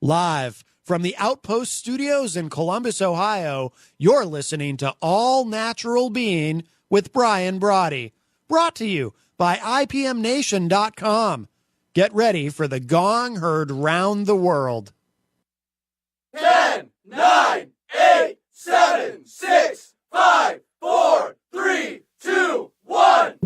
Live from the Outpost Studios in Columbus, Ohio, you're listening to All Natural Being with Brian Brawdy. Brought to you by IPMNation.com. Get ready for the gong heard round the world. 10, 9, 8, 7, 6, 5, 4, 3, 2, 1.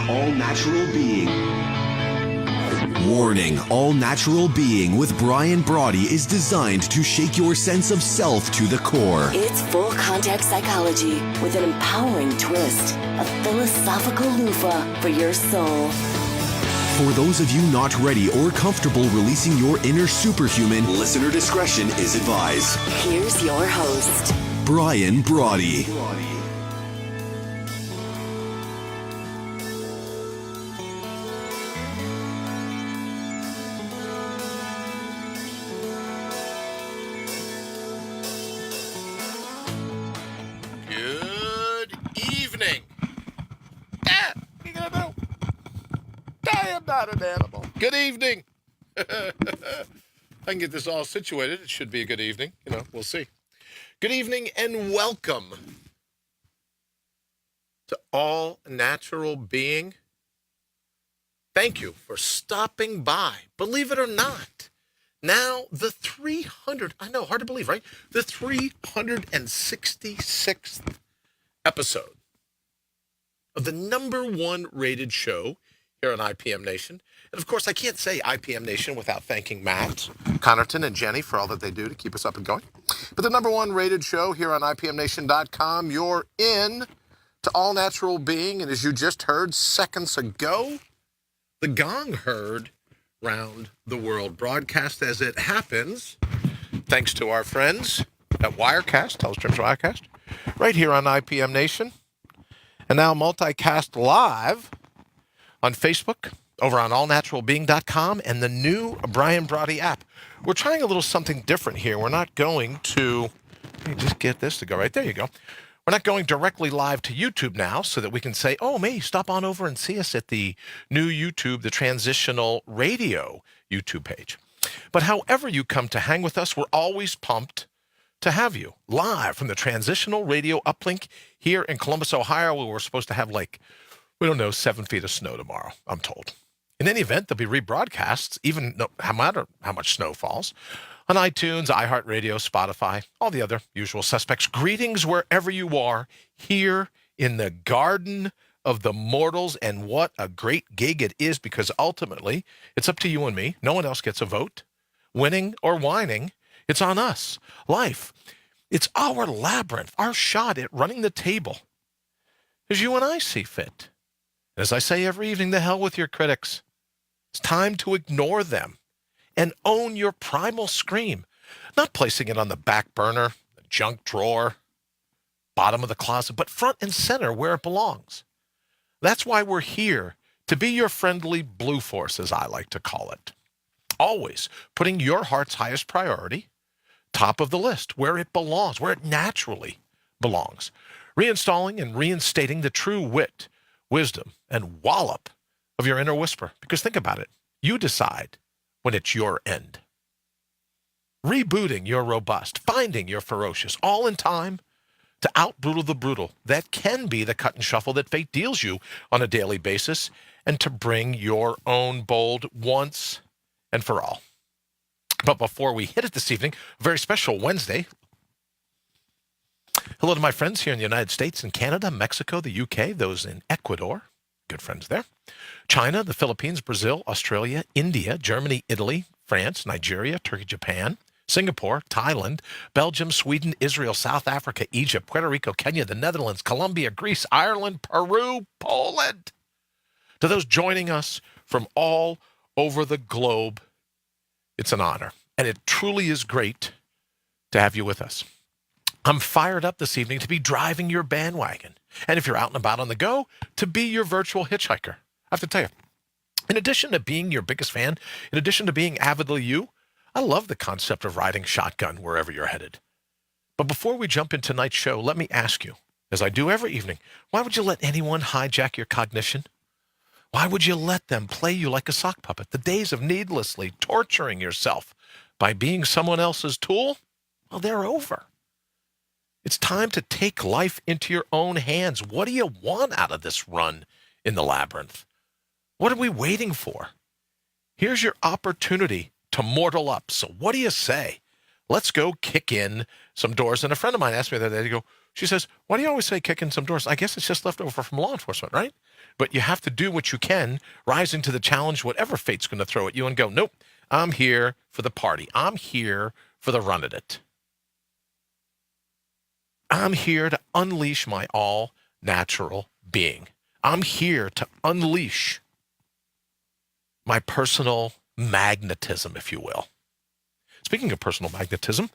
All Natural Being. Warning, All Natural Being with Brian Brawdy is designed to shake your sense of self to the core. It's full contact psychology with an empowering twist, a philosophical loofah for your soul. For those of you not ready or comfortable releasing your inner superhuman, listener discretion is advised. Here's your host, Brian Brawdy. Good evening. Ah, what are you gonna do? I am not an animal. Good evening. I can get this all situated. It should be a good evening. We'll see. Good evening and welcome to All Natural Being. Thank you for stopping by. Believe it or not, now the 300, I know, hard to believe, right? The 366th episode of the #1 rated show here on IPM Nation. And of course, I can't say IPM Nation without thanking Matt, Connerton, and Jenny for all that they do to keep us up and going. But the #1 rated show here on IPMNation.com, you're in to All Natural Being. And as you just heard seconds ago, the gong heard round the world, broadcast as it happens, thanks to our friends at Wirecast, Telestream's Wirecast, right here on IPM Nation, and now multicast live on Facebook, over on allnaturalbeing.com, and the new Brian Brawdy app. We're trying a little something different here. We're not going to, let me just get this to go right there. You go. We're not going directly live to YouTube now so that we can say, oh, may stop on over and see us at the new YouTube, the Transitional Radio YouTube page. But however you come to hang with us, we're always pumped to have you live from the Transitional Radio uplink here in Columbus, Ohio, where we're supposed to have 7 feet of snow tomorrow, I'm told. In any event, there'll be rebroadcasts, even no matter how much snow falls, on iTunes, iHeartRadio, Spotify, all the other usual suspects. Greetings wherever you are, here in the garden of the mortals, and what a great gig it is, because ultimately, it's up to you and me. No one else gets a vote. Winning or whining, it's on us. Life, it's our labyrinth, our shot at running the table, as you and I see fit. As I say every evening, the hell with your critics. It's time to ignore them and own your primal scream, not placing it on the back burner, the junk drawer, bottom of the closet, but front and center where it belongs. That's why we're here, to be your friendly blue force, as I like to call it. Always putting your heart's highest priority, top of the list, where it belongs, where it naturally belongs. Reinstalling and reinstating the true wit, wisdom, and wallop of your inner whisper. Because think about it. You decide when it's your end. Rebooting your robust, finding your ferocious, all in time to out-brutal the brutal. That can be the cut and shuffle that fate deals you on a daily basis, and to bring your own bold once and for all. But before we hit it this evening, a very special Wednesday. Hello to my friends here in the United States and Canada, Mexico, the UK, those in Ecuador, good friends there, China, the Philippines, Brazil, Australia, India, Germany, Italy, France, Nigeria, Turkey, Japan, Singapore, Thailand, Belgium, Sweden, Israel, South Africa, Egypt, Puerto Rico, Kenya, the Netherlands, Colombia, Greece, Ireland, Peru, Poland. To those joining us from all over the globe, it's an honor, and it truly is great to have you with us. I'm fired up this evening to be driving your bandwagon, And if you're out and about on the go, to be your virtual hitchhiker. I have to tell you, in addition to being your biggest fan, in addition to being avidly you, I love the concept of riding shotgun wherever you're headed. But before we jump into tonight's show, let me ask you, as I do every evening, why would you let anyone hijack your cognition? Why would you let them play you like a sock puppet? The days of needlessly torturing yourself by being someone else's tool, well, they're over. It's time to take life into your own hands. What do you want out of this run in the labyrinth? What are we waiting for? Here's your opportunity to mortal up. So what do you say? Let's go kick in some doors. And a friend of mine asked me the other day, she says, why do you always say kick in some doors? I guess it's just left over from law enforcement, right? But you have to do what you can, rising to the challenge, whatever fate's going to throw at you, and go, nope, I'm here for the party. I'm here for the run at it. I'm here to unleash my all-natural being. I'm here to unleash my personal magnetism, if you will. Speaking of personal magnetism,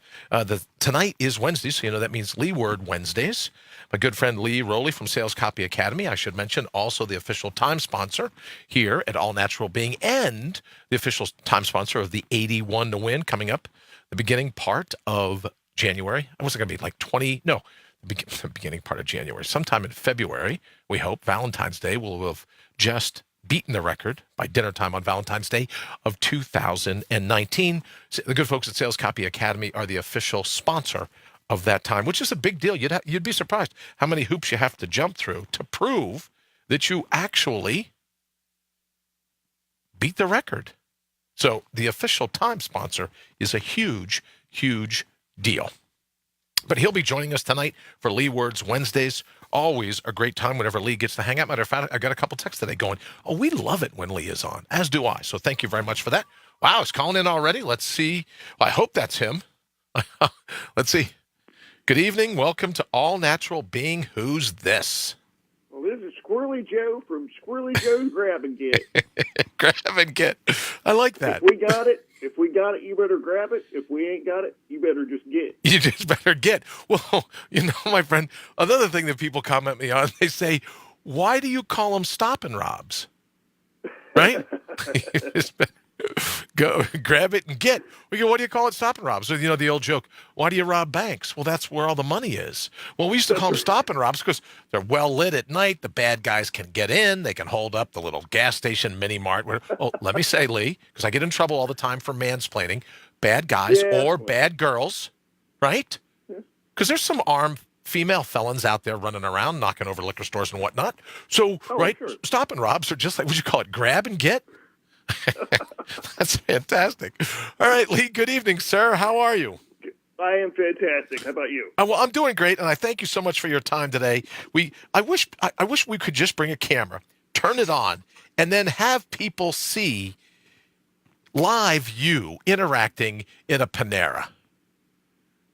tonight is Wednesday, so that means Lee Word Wednesdays. My good friend Lee Rowley from Sales Copy Academy, I should mention, also the official time sponsor here at All Natural Being, and the official time sponsor of the 81 to Win coming up the beginning part of January. I wasn't going to be like the beginning part of January. Sometime in February, we hope, Valentine's Day, will have just beaten the record by dinner time on Valentine's Day of 2019. The good folks at Sales Copy Academy are the official sponsor of that time, which is a big deal. You'd be surprised how many hoops you have to jump through to prove that you actually beat the record. So the official time sponsor is a huge, huge deal. But he'll be joining us tonight for Lee Words Wednesdays. Always a great time whenever Lee gets to hang out. Matter of fact, I got a couple texts today going, oh, we love it when Lee is on, as do I. So thank you very much for that. Wow, it's calling in already. Let's see. Well, I hope that's him. Let's see. Good evening. Welcome to All Natural Being. Who's this? Well, this is Squirrely Joe from Squirrely Joe's Grab and Get. Grab and Get. I like that. If we got it, you better grab it. If we ain't got it, you better just get. You just better get. Well, my friend, another thing that people comment me on, they say, why do you call them stop and robs? Right? Go grab it and get. We go, what do you call it? Stop and robs. So, the old joke, why do you rob banks? Well, that's where all the money is. Well, we used to call them stop and robs because they're well lit at night. The bad guys can get in. They can hold up the little gas station mini mart. Oh, let me say, Lee, because I get in trouble all the time for mansplaining. Bad guys or bad girls, right? Because there's some armed female felons out there running around, knocking over liquor stores and whatnot. So, right, sure. Stop and robs are just like, would you call it, grab and get? That's fantastic. All right, Lee, good evening, sir. How are you? I am fantastic. How about you? Well, I'm doing great, and I thank you so much for your time today. I wish we could just bring a camera, turn it on, and then have people see live you interacting in a Panera.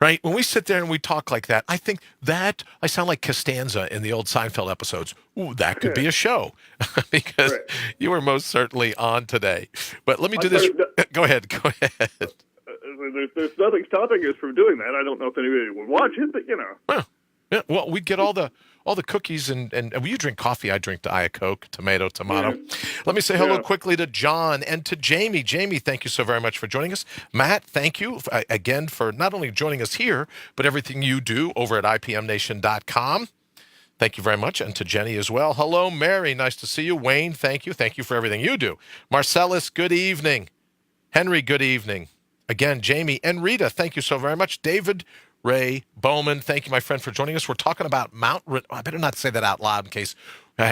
Right? When we sit there and we talk like that, I think that I sound like Costanza in the old Seinfeld episodes. Ooh, that could be a show because you were most certainly on today. But let me do this. Go ahead. There's nothing stopping us from doing that. I don't know if anybody would watch it, but Well, we get all the cookies and you drink coffee. I drink Diet Coke, tomato. Yeah. Let me say hello quickly to John and to Jamie. Jamie, thank you so very much for joining us. Matt, thank you again for not only joining us here, but everything you do over at IPMNation.com. Thank you very much. And to Jenny as well. Hello, Mary. Nice to see you. Wayne, thank you. Thank you for everything you do. Marcellus, good evening. Henry, good evening. Again, Jamie and Rita, thank you so very much. David Ray Bowman, thank you, my friend, for joining us. We're talking about I better not say that out loud in case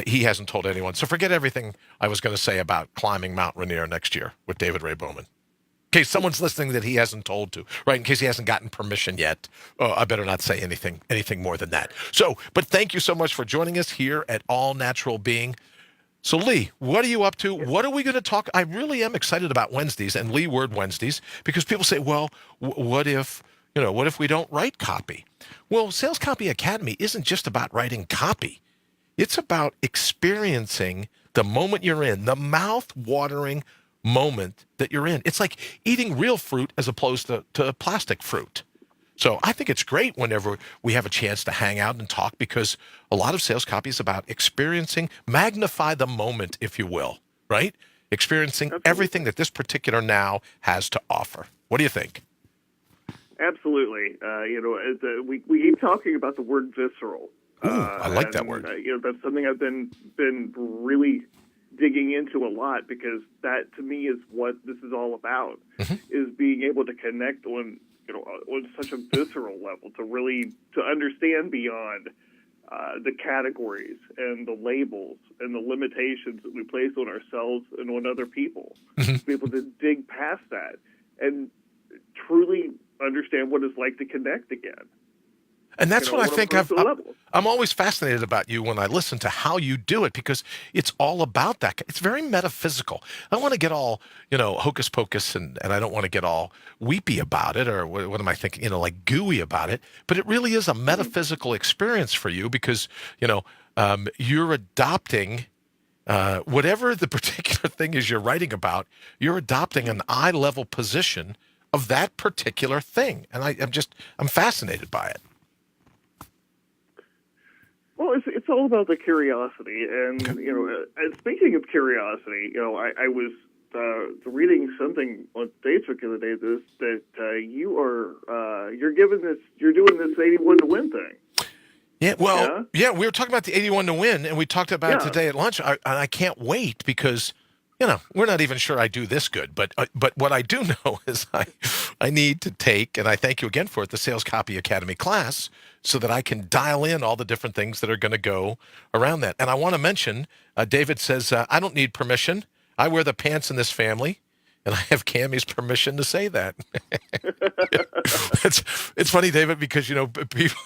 he hasn't told anyone. So forget everything I was going to say about climbing Mount Rainier next year with David Ray Bowman. In case someone's listening that he hasn't told to, right? In case he hasn't gotten permission yet, I better not say anything more than that. So, but thank you so much for joining us here at All Natural Being. So, Lee, what are you up to? What are we going to talk? I really am excited about Wednesdays and Lee Word Wednesdays because people say, well, what if we don't write copy? Well, Sales Copy Academy isn't just about writing copy. It's about experiencing the moment you're in, the mouth-watering moment that you're in. It's like eating real fruit as opposed to plastic fruit. So I think it's great whenever we have a chance to hang out and talk, because a lot of sales copy is about experiencing, magnify the moment, if you will, right? Experiencing everything that this particular now has to offer. What do you think? Absolutely. We keep talking about the word visceral. Ooh, I like that word. That's something I've been really digging into a lot, because that to me is what this is all about, is being able to connect on such a visceral level, to understand beyond the categories and the labels and the limitations that we place on ourselves and on other people. To be able to dig past that and truly understand what it's like to connect again. And that's what I think I'm always fascinated about you when I listen to how you do it, because it's all about that. It's very metaphysical. I don't want to get all, hocus pocus, and I don't want to get all weepy about it, or what am I thinking, like gooey about it. But it really is a metaphysical experience for you, because, you're adopting whatever the particular thing is you're writing about, you're adopting an eye-level position of that particular thing. And I'm fascinated by it. Well, it's all about the curiosity, and and speaking of curiosity, I was reading something on Facebook the other day that you're doing this 81 to win thing. Yeah, well, we were talking about the 81 to win, and we talked about it today at lunch. I can't wait, because we're not even sure I do this good, but what I do know is I need to take, and I thank you again for it, the Sales Copy Academy class, so that I can dial in all the different things that are going to go around that. And I want to mention, David says, I don't need permission. I wear the pants in this family, and I have Cammie's permission to say that. It's funny, David, because, people,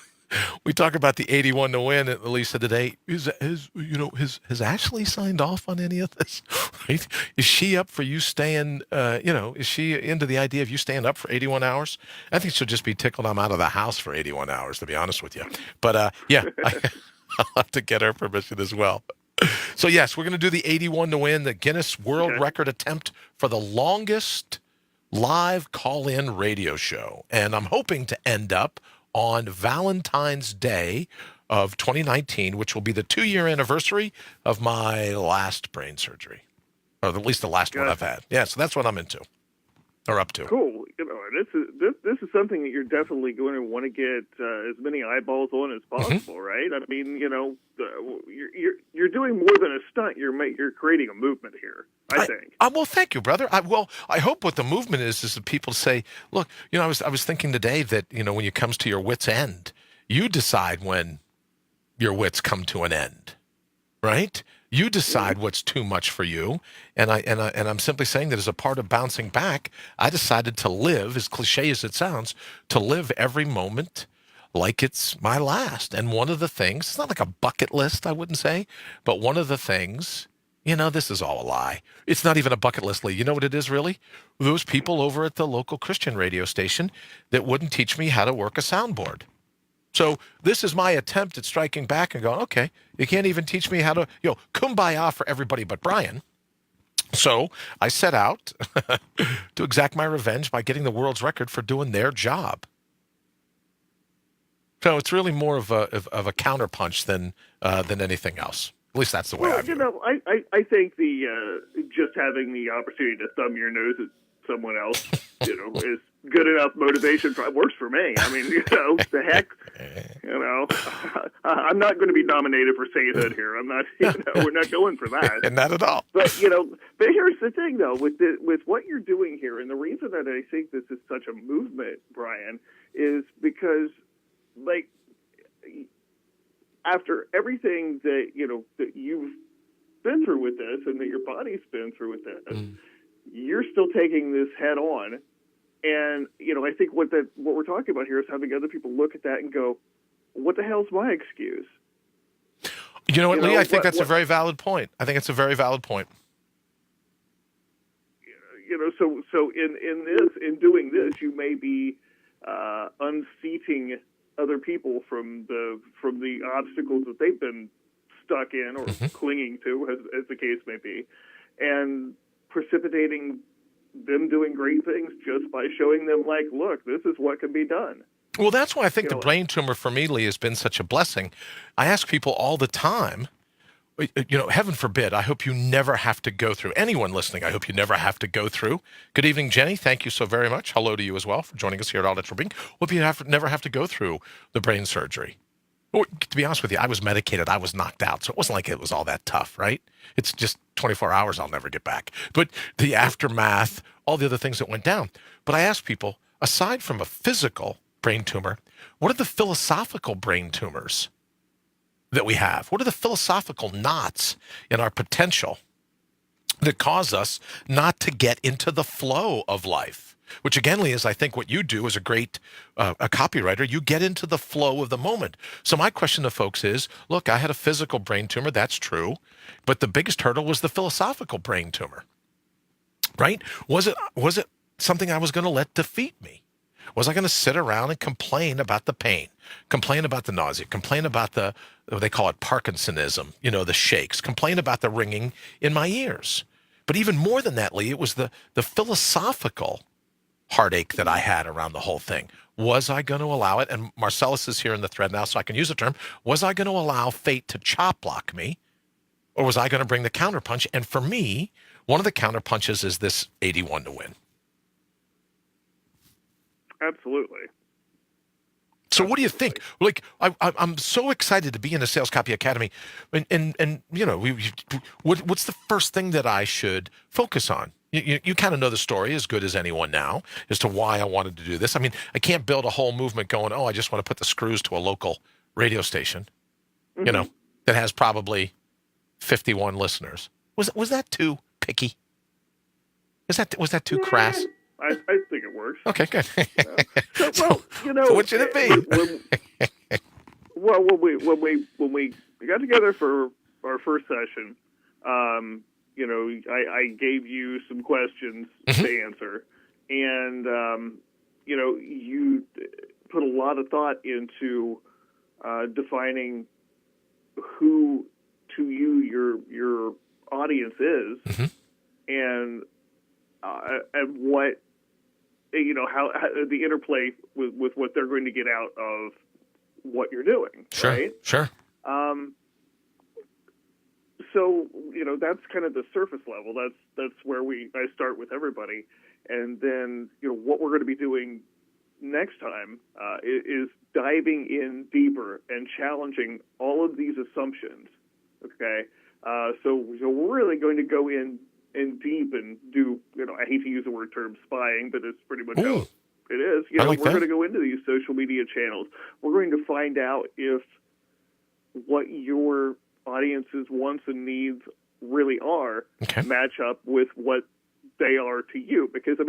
we talk about the 81 to win, and Lisa today, has Ashley signed off on any of this? Right? Is she up for you staying, is she into the idea of you staying up for 81 hours? I think she'll just be tickled I'm out of the house for 81 hours, to be honest with you. But, I'll have to get her permission as well. So, yes, we're going to do the 81 to win, the Guinness World Record attempt for the longest live call-in radio show. And I'm hoping to end up on Valentine's Day of 2019, which will be the 2-year anniversary of my last brain surgery, or at least the last one I've had. Yeah, so that's what I'm into, or up to. Cool. This is something that you're definitely going to want to get as many eyeballs on as possible, right? I mean, you're doing more than a stunt. You're creating a movement here, I think. Well, thank you, brother. I hope what the movement is that people say, look, I was thinking today that, when it comes to your wit's end, you decide when your wits come to an end, right? You decide what's too much for you, and I'm simply saying that as a part of bouncing back, I decided to live, as cliche as it sounds, to live every moment like it's my last. And one of the things, it's not like a bucket list, I wouldn't say, but one of the things, this is all a lie. It's not even a bucket list, Lee. You know what it is, really? Those people over at the local Christian radio station that wouldn't teach me how to work a soundboard. So this is my attempt at striking back and going, okay, you can't even teach me how to, kumbaya for everybody but Brian. So I set out to exact my revenge by getting the world's record for doing their job. So it's really more of a counterpunch than anything else. At least that's the way I view it. I think the just having the opportunity to thumb your nose at someone else, is good enough motivation. Works for me. I mean, the heck, I'm not going to be nominated for sainthood here. I'm not. We're not going for that. Not at all. But but here's the thing, though, with what you're doing here, and the reason that I think this is such a movement, Brian, is because, like, after everything that that you've been through with this, and that your body's been through with this, you're still taking this head on. And I think what we're talking about here is having other people look at that and go, "What the hell's my excuse?" You know what, Lee? I think that's a very valid point. I think it's a very valid point. So in doing this, you may be unseating other people from the obstacles that they've been stuck in or clinging to, as the case may be, and precipitating them doing great things just by showing them, like, look, this is what can be done. Well, that's why I think the brain tumor for me, Lee, has been such a blessing. I ask people all the time, heaven forbid, I hope you never have to go through, anyone listening, I hope you never have to go through. Good evening, Jenny. Thank you so very much. Hello to you as well for joining us here at All Natural Being. Hope you never have to go through the brain surgery. Well, to be honest with you, I was medicated. I was knocked out. So it wasn't like it was all that tough, right? It's just 24 hours I'll never get back. But the aftermath, all the other things that went down. But I asked people, aside from a physical brain tumor, what are the philosophical brain tumors that we have? What are the philosophical knots in our potential that cause us not to get into the flow of life? Which again, Lee, is I think what you do as a great a copywriter, you get into the flow of the moment. So my question to folks is, look, I had a physical brain tumor, that's true, but the biggest hurdle was the philosophical brain tumor, right? Was it something I was going to let defeat me? Was I going to sit around and complain about the pain, complain about the nausea, complain about they call it Parkinsonism, the shakes, complain about the ringing in my ears? But even more than that, Lee, it was the philosophical heartache that I had around the whole thing. Was I going to allow it? And Marcellus is here in the thread now, so I can use the term. Was I going to allow fate to chop block me? Or was I going to bring the counterpunch? And for me, one of the counterpunches is this 81 to win. Absolutely. So what do you think? Like, I'm so excited to be in the Sales Copy Academy. And what's the first thing that I should focus on? You kind of know the story as good as anyone now as to why I wanted to do this. I mean, I can't build a whole movement going, I just want to put the screws to a local radio station, that has probably 51 listeners. Was that too picky? Was that too crass? I think it works. Okay, good. So what should it be? When we got together for our first session, I gave you some questions to answer, and you put a lot of thought into defining who to you your audience is, and what how the interplay with what they're going to get out of what you're doing. Sure, right? Sure. So that's kind of the surface level. That's where I start with everybody, and then what we're going to be doing next time is diving in deeper and challenging all of these assumptions. Okay, so we're really going to go in deep and do I hate to use the word term spying, but it's pretty much how it is. We're going to go into these social media channels. We're going to find out if what your audience's wants and needs really are match up with what they are to you. Because I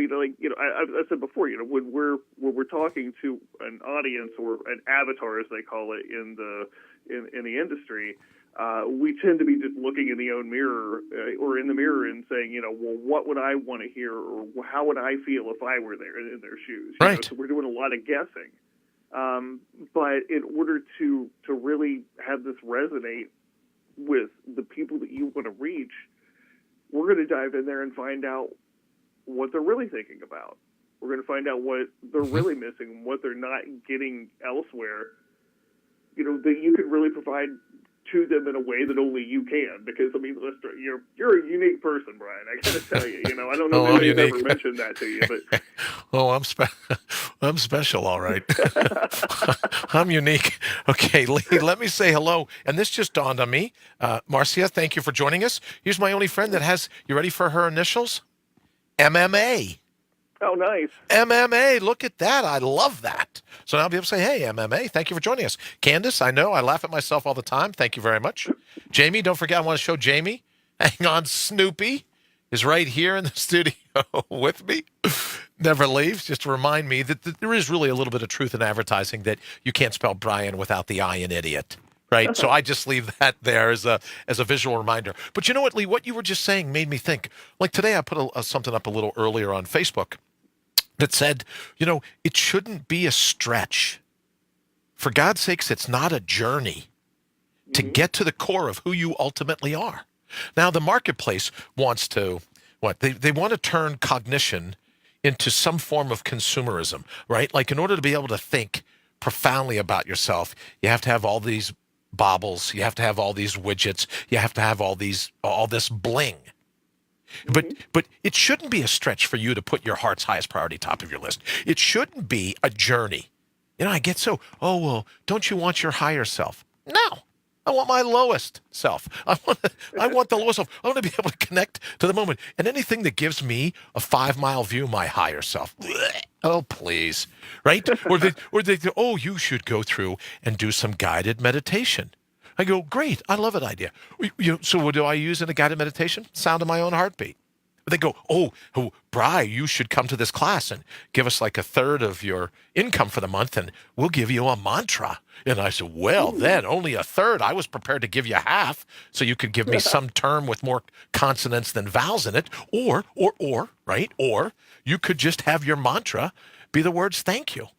said before, when we're talking to an audience or an avatar, as they call it in the industry, we tend to be just looking in the own mirror or in the mirror and saying, well, what would I want to hear, or how would I feel if I were there in their shoes? Right. So we're doing a lot of guessing. But in order to really have this resonate with the people that you want to reach, we're going to dive in there and find out what they're really thinking about. We're going to find out what they're really missing, what they're not getting elsewhere, that you can really provide to them in a way that only you can. Because, Lester, you're a unique person, Brian. I got to tell you, I don't know if anybody's ever mentioned that to you, but I'm special, all right. I'm unique. Okay, Lee, let me say hello. And this just dawned on me. Marcia, thank you for joining us. Here's my only friend that has, you ready for her initials? MMA. Oh, nice. MMA, look at that. I love that. So now I'll be able to say, hey, MMA, thank you for joining us. Candace, I know I laugh at myself all the time. Thank you very much. Jamie, don't forget, I want to show Jamie. Hang on, Snoopy is right here in the studio with me. Never leaves, just to remind me that there is really a little bit of truth in advertising, that you can't spell Brian without the I in idiot. Right. So I just leave that there as a visual reminder. But you know what, Lee, what you were just saying made me think. Like today, I put something up a little earlier on Facebook that said, it shouldn't be a stretch. For God's sakes, it's not a journey to get to the core of who you ultimately are. Now, the marketplace wants to, they want to turn cognition into some form of consumerism, right? Like in order to be able to think, profoundly about yourself, you have to have all these baubles, you have to have all these widgets, you have to have all this bling. But it shouldn't be a stretch for you to put your heart's highest priority top of your list. It shouldn't be a journey. I get so, oh, well, don't you want your higher self? No. I want my lowest self. I want the lowest self. I want to be able to connect to the moment. And anything that gives me a 5-mile view, my higher self. Oh, please. Right? Or they go, oh, you should go through and do some guided meditation. I go, great. I love that idea. So what do I use in a guided meditation? Sound of my own heartbeat. They go, oh, Bri, you should come to this class and give us like a third of your income for the month, and we'll give you a mantra. And I said, well, then only a third. I was prepared to give you half so you could give me some term with more consonants than vowels in it. Or, right? Or you could just have your mantra be the words thank you.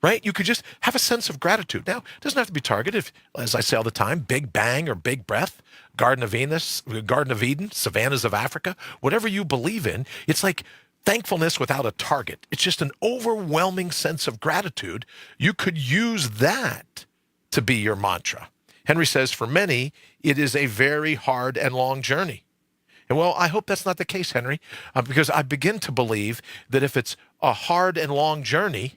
Right? You could just have a sense of gratitude. Now, it doesn't have to be targeted. As I say all the time, big bang or big breath, Garden of Eden, savannas of Africa, whatever you believe in, it's like thankfulness without a target. It's just an overwhelming sense of gratitude. You could use that to be your mantra. Henry says, for many, it is a very hard and long journey. And well, I hope that's not the case, Henry, because I begin to believe that if it's a hard and long journey,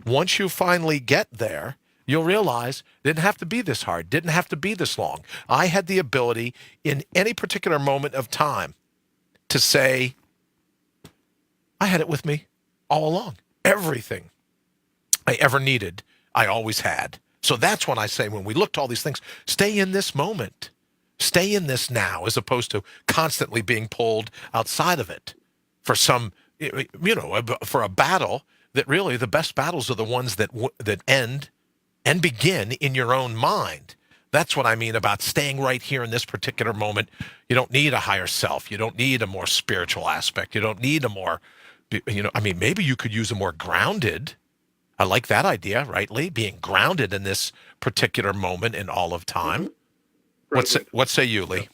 once you finally get there, you'll realize it didn't have to be this hard, didn't have to be this long. I had the ability in any particular moment of time to say, I had it with me all along. Everything I ever needed, I always had. So that's when I say, when we look to all these things, stay in this moment. Stay in this now, as opposed to constantly being pulled outside of it for some, for a battle. That really the best battles are the ones that end and begin in your own mind. That's what I mean about staying right here in this particular moment. You don't need a higher self. You don't need a more spiritual aspect. You don't need a more, maybe you could use a more grounded. I like that idea, right, Lee? Being grounded in this particular moment in all of time. Mm-hmm. What say you, Lee?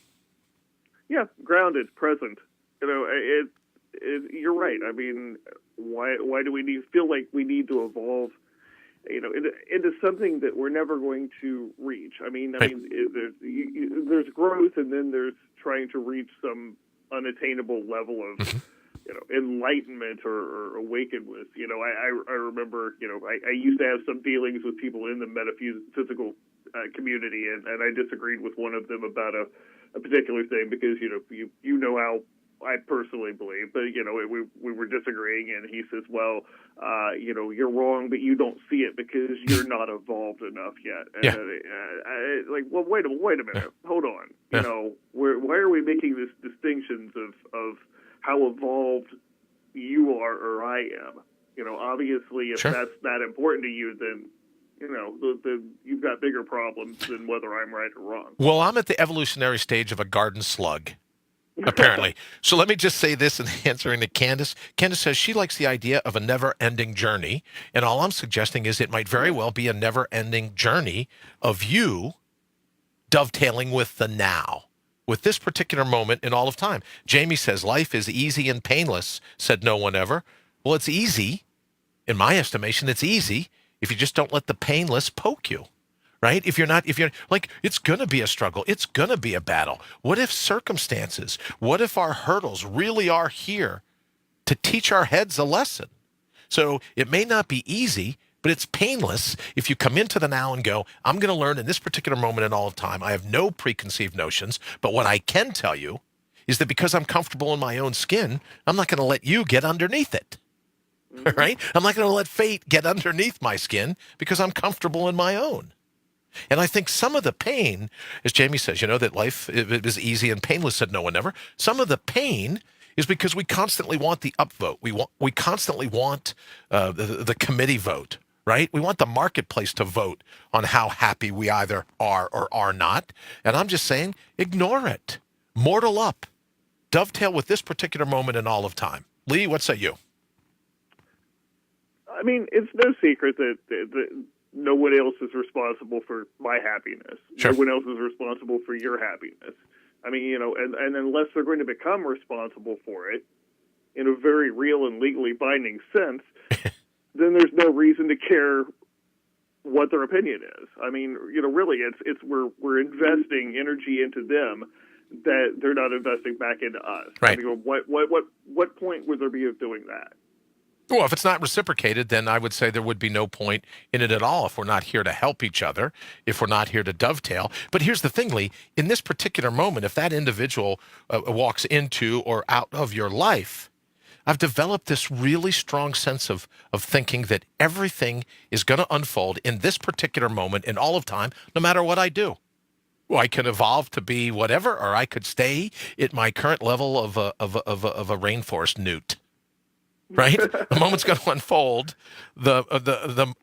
Yeah, grounded, present. You're right. I mean, why do we feel like we need to evolve, into something that we're never going to reach? There's growth, and then there's trying to reach some unattainable level of, enlightenment or awakenedness. I remember, I used to have some dealings with people in the metaphysical community, and I disagreed with one of them about a particular thing because, you know how I personally believe, but we were disagreeing, and he says, "Well, you're wrong, but you don't see it because you're not evolved enough yet." And well, wait a minute, hold on. Why are we making this distinctions of how evolved you are or I am? Obviously, if that's that important to you, then you've got bigger problems than whether I'm right or wrong. Well, I'm at the evolutionary stage of a garden slug. Apparently. So let me just say this in answering to Candace. Candace says she likes the idea of a never-ending journey, and all I'm suggesting is it might very well be a never-ending journey of you dovetailing with the now, with this particular moment in all of time. Jamie says, life is easy and painless, said no one ever. Well, it's easy. In my estimation, it's easy if you just don't let the painless poke you. Right? If you're like, it's going to be a struggle. It's going to be a battle. What if circumstances, what if our hurdles really are here to teach our heads a lesson? So it may not be easy, but it's painless if you come into the now and go, I'm going to learn in this particular moment in all of time. I have no preconceived notions, but what I can tell you is that because I'm comfortable in my own skin, I'm not going to let you get underneath it. Right? I'm not going to let fate get underneath my skin because I'm comfortable in my own. And I think some of the pain, as Jamie says, that life is easy and painless, said no one ever. Some of the pain is because we constantly want the upvote. We constantly want the committee vote, right? We want the marketplace to vote on how happy we either are or are not. And I'm just saying, ignore it. Mortal up. Dovetail with this particular moment in all of time. Lee, what say you? I mean, it's no secret that no one else is responsible for my happiness. Sure. No one else is responsible for your happiness. I mean, and unless they're going to become responsible for it in a very real and legally binding sense, then there's no reason to care what their opinion is. I mean, really, it's we're investing energy into them that they're not investing back into us. Right. I mean, what point would there be of doing that? Well, if it's not reciprocated, then I would say there would be no point in it at all if we're not here to help each other, if we're not here to dovetail. But here's the thing, Lee. In this particular moment, if that individual walks into or out of your life, I've developed this really strong sense of thinking that everything is going to unfold in this particular moment in all of time, no matter what I do. Well, I could evolve to be whatever, or I could stay at my current level of a rainforest newt. Right? The moment's going to unfold.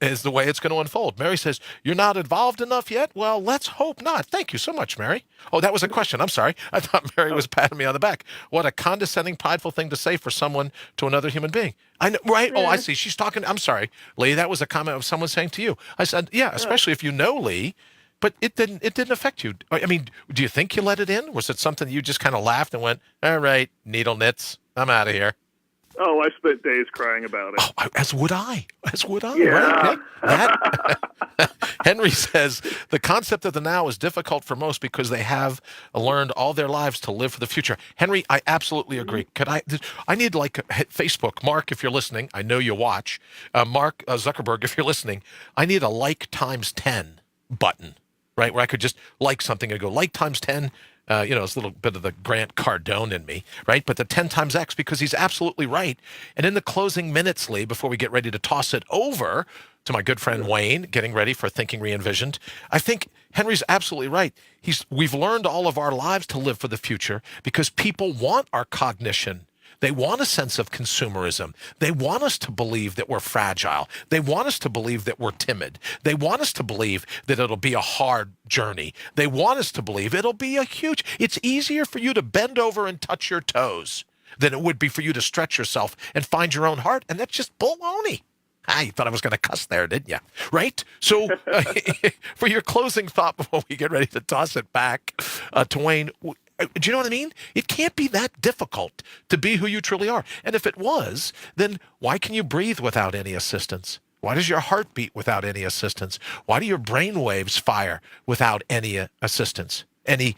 Is the way it's going to unfold. Mary says, "You're not evolved enough yet?" Well, let's hope not. Thank you so much, Mary. Oh, that was a question. I'm sorry. I thought Mary was patting me on the back. What a condescending, prideful thing to say for someone to another human being. I know, right? Oh, I see. She's talking. I'm sorry, Lee. That was a comment of someone saying to you. I said, "Yeah, especially if you know Lee." But it didn't affect you. I mean, do you think you let it in? Was it something you just kind of laughed and went, "All right, needle nits. I'm out of here." Oh, I spent days crying about it. Oh, as would I. As would I. Yeah. Right? Henry says, the concept of the now is difficult for most because they have learned all their lives to live for the future. Henry, I absolutely agree. I need Facebook. Mark, if you're listening, I know you watch. Mark Zuckerberg, if you're listening, I need a like times 10 button, right? Where I could just like something and go like times 10. It's a little bit of the Grant Cardone in me, right? But the 10 times X, because he's absolutely right. And in the closing minutes, Lee, before we get ready to toss it over to my good friend Wayne, getting ready for Thinking Re-envisioned, I think Henry's absolutely right. We've learned all of our lives to live for the future because people want our cognition. They want a sense of consumerism. They want us to believe that we're fragile. They want us to believe that we're timid. They want us to believe that it'll be a hard journey. They want us to believe it'll be it's easier for you to bend over and touch your toes than it would be for you to stretch yourself and find your own heart. And that's just baloney. You thought I was going to cuss there, didn't you? Right? So for your closing thought before we get ready to toss it back to Wayne, do you know what I mean? It can't be that difficult to be who you truly are. And if it was, then why can you breathe without any assistance? Why does your heart beat without any assistance? Why do your brain waves fire without any assistance? Any,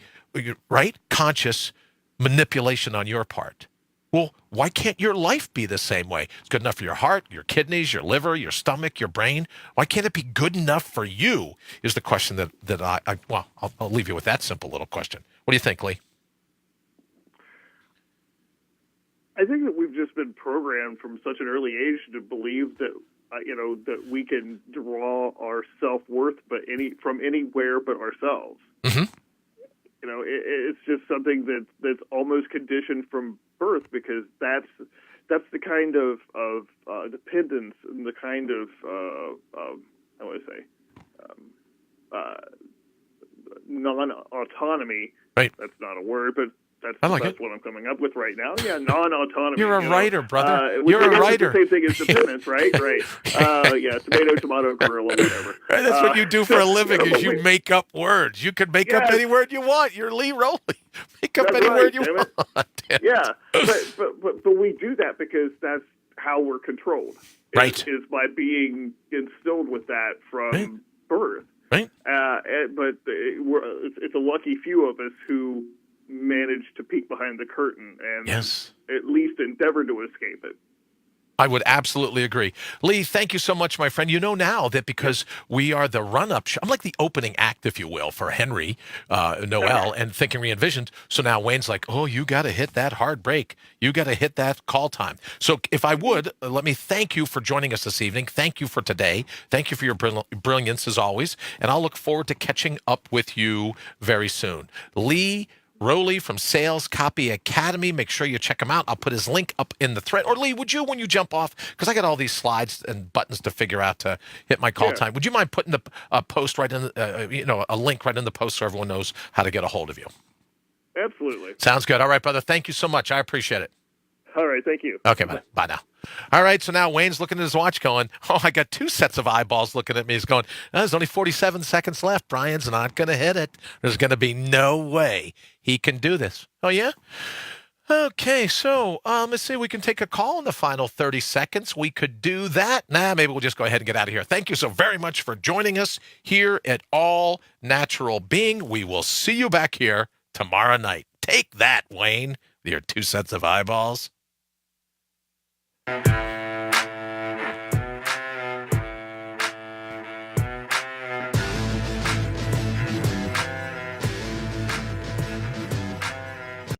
right? Conscious manipulation on your part. Well, why can't your life be the same way? It's good enough for your heart, your kidneys, your liver, your stomach, your brain. Why can't it be good enough for you is the question that I'll leave you with that simple little question. What do you think, Lee? I think that we've just been programmed from such an early age to believe that that we can draw our self-worth from anywhere but ourselves. Mm-hmm. It's just something that's almost conditioned from birth because that's the kind of dependence and the kind of how would I say non-autonomy. Right. That's not a word, but that's what I'm coming up with right now. Yeah, non-autonomy. You're a writer, brother. You're a writer. The same thing as dependence, right? Right. Yeah, tomato, gorilla, whatever. Right, that's what you do for a living is you make up words. You can make up any word you want. You're Lee Rowley. Make up any word you want. Yeah, but we do that because that's how we're controlled. Right. Is by being instilled with that from birth. Right. But it's a lucky few of us who manage to peek behind the curtain and at least endeavor to escape it. I would absolutely agree. Lee, thank you so much, my friend. You know now that because we are the run-up show, I'm like the opening act, if you will, for Henry, Noel, and Thinking Re-envisioned. So now Wayne's like, oh, you got to hit that hard break. You got to hit that call time. So if I would, let me thank you for joining us this evening. Thank you for today. Thank you for your brilliance, as always. And I'll look forward to catching up with you very soon. Lee Rowley from Sales Copy Academy. Make sure you check him out. I'll put his link up in the thread. Or Lee, would you, when you jump off, because I got all these slides and buttons to figure out to hit my call time, would you mind putting the post right in, a link right in the post so everyone knows how to get a hold of you? Absolutely. Sounds good. All right, brother. Thank you so much. I appreciate it. All right. Thank you. Okay, bye now. All right, so now Wayne's looking at his watch going, oh, I got two sets of eyeballs looking at me. He's going, there's only 47 seconds left. Brian's not going to hit it. There's going to be no way he can do this. Oh, yeah? Okay, so let's see. We can take a call in the final 30 seconds. We could do that. Maybe we'll just go ahead and get out of here. Thank you so very much for joining us here at All Natural Being. We will see you back here tomorrow night. Take that, Wayne, with your 2 sets of eyeballs.